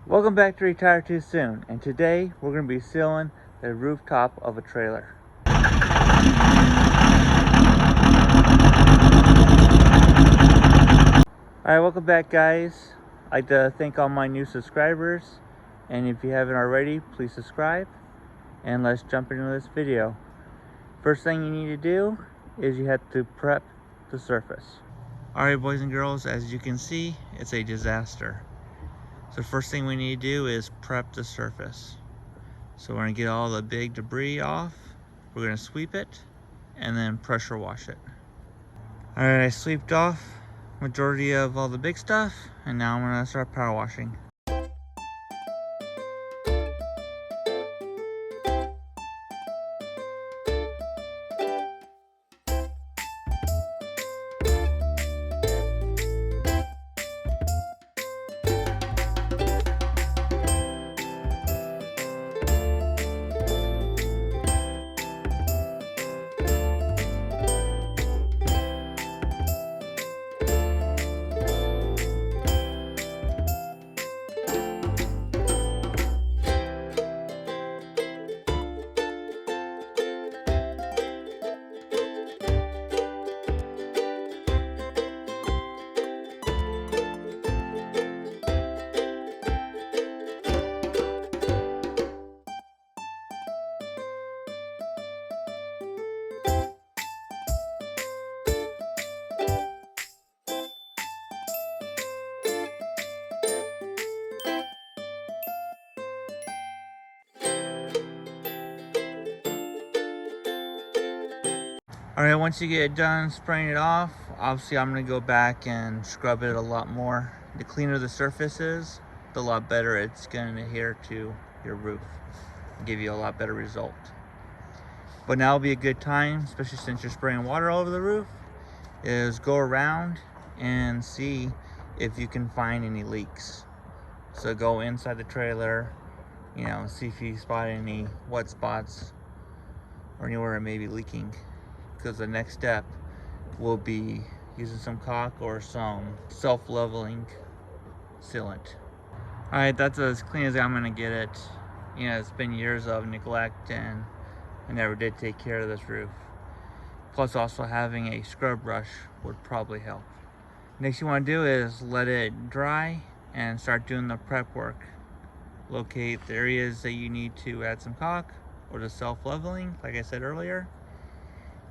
Welcome back to Retire Too Soon, and today we're going to be sealing the rooftop of a trailer. Alright, welcome back guys. I'd like to thank all my new subscribers, and if you haven't already, please subscribe, and let's jump into this video. First thing you need to do is you have to prep the surface. Alright boys and girls, as you can see, it's a disaster. So first thing we need to do is prep the surface. So we're gonna get all the big debris off, we're gonna sweep it, and then pressure wash it. Alright, I sweeped off majority of all the big stuff, and now I'm gonna start power washing. Alright, once you get done spraying it off, obviously I'm going to go back and scrub it a lot more. The cleaner the surface is, the lot better it's going to adhere to your roof. Give you a lot better result. But now will be a good time, especially since you're spraying water all over the roof, is go around and see if you can find any leaks. So go inside the trailer, see if you spot any wet spots or anywhere it may be leaking. Because the next step will be using some caulk or some self-leveling sealant. Alright, that's as clean as I'm gonna get it. It's been years of neglect and I never did take care of this roof. Plus also having a scrub brush would probably help. Next you want to do is let it dry and start doing the prep work. Locate the areas that you need to add some caulk or the self-leveling like I said earlier.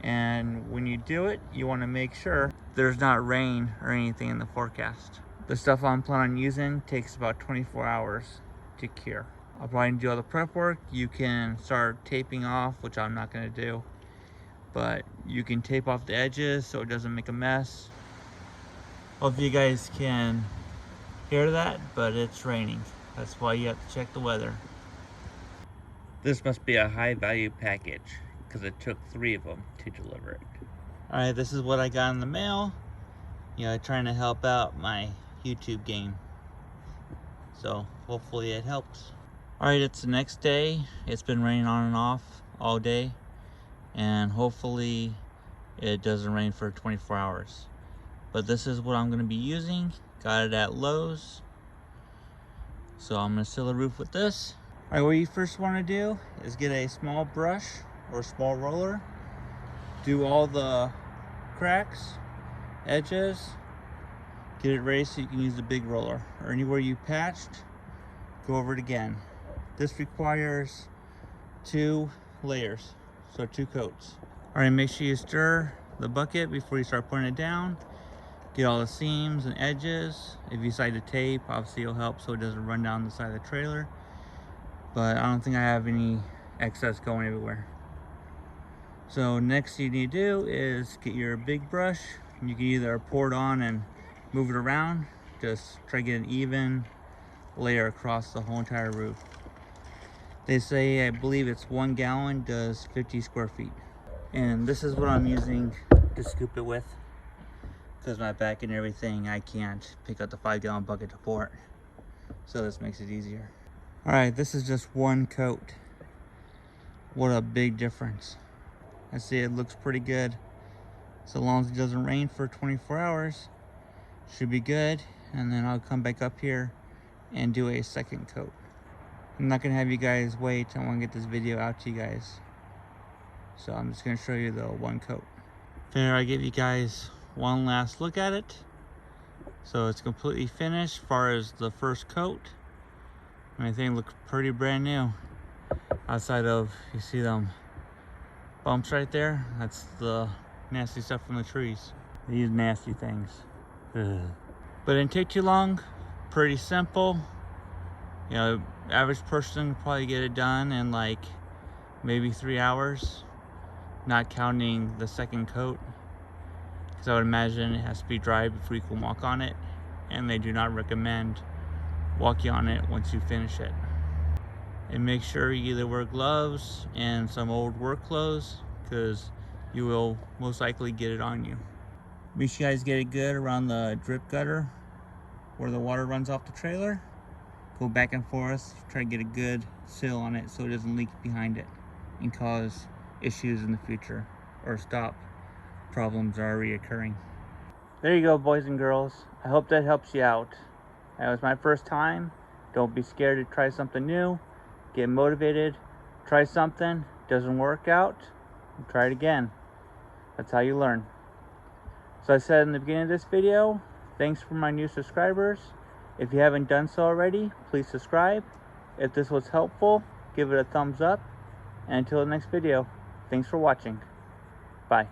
And when you do it, you want to make sure there's not rain or anything in the forecast. The stuff I'm planning on using takes about 24 hours to cure. I'll probably do all the prep work. You can start taping off, which I'm not going to do, but you can tape off the edges so it doesn't make a mess. Hope you guys can hear that, but it's raining. That's why you have to check the weather. This must be a high value package, because it took 3 of them to deliver it. Alright, this is what I got in the mail. Trying to help out my YouTube game. So hopefully it helps. Alright, it's the next day. It's been raining on and off all day. And hopefully it doesn't rain for 24 hours. But this is what I'm going to be using. Got it at Lowe's. So I'm going to seal the roof with this. Alright, what you first want to do is get a small brush or small roller, do all the cracks, edges, get it ready so you can use the big roller, or anywhere you patched, go over it again. This requires 2 layers, so 2 coats. Alright, make sure you stir the bucket before you start putting it down. Get all the seams and edges. If you decide to tape, obviously it'll help so it doesn't run down the side of the trailer, but I don't think I have any excess going everywhere. So next you need to do is get your big brush. You can either pour it on and move it around. Just try to get an even layer across the whole entire roof. They say, I believe it's 1 gallon does 50 square feet. And this is what I'm using to scoop it with. Because my back and everything, I can't pick up the 5-gallon bucket to pour it. So this makes it easier. Alright, this is just 1 coat. What a big difference. I see it looks pretty good. So long as it doesn't rain for 24 hours, should be good. And then I'll come back up here and do a second coat. I'm not gonna have you guys wait. I want to get this video out to you guys. So I'm just gonna show you the one coat. Here I give you guys one last look at it. So it's completely finished as far as the first coat. And I think it looks pretty brand new. Outside of, you see them bumps right there? That's the nasty stuff from the trees. These nasty things. Ugh. But it didn't take too long. Pretty simple. You know, average person could probably get it done in like maybe 3 hours, not counting the second coat, because I would imagine it has to be dry before you can walk on it, and they do not recommend walking on it once you finish it. And make sure you either wear gloves and some old work clothes, because you will most likely get it on you. Make sure you guys get it good around the drip gutter where the water runs off the trailer. Go back and forth, try to get a good seal on it so it doesn't leak behind it and cause issues in the future or stop problems that are reoccurring. There you go, boys and girls. I hope that helps you out. That was my first time. Don't be scared to try something new. Get motivated. Try something. Doesn't work out, try it again. That's how you learn. So I said in the beginning of this video, thanks for my new subscribers. If you haven't done so already, please subscribe. If this was helpful, give it a thumbs up. And until the next video, thanks for watching. Bye.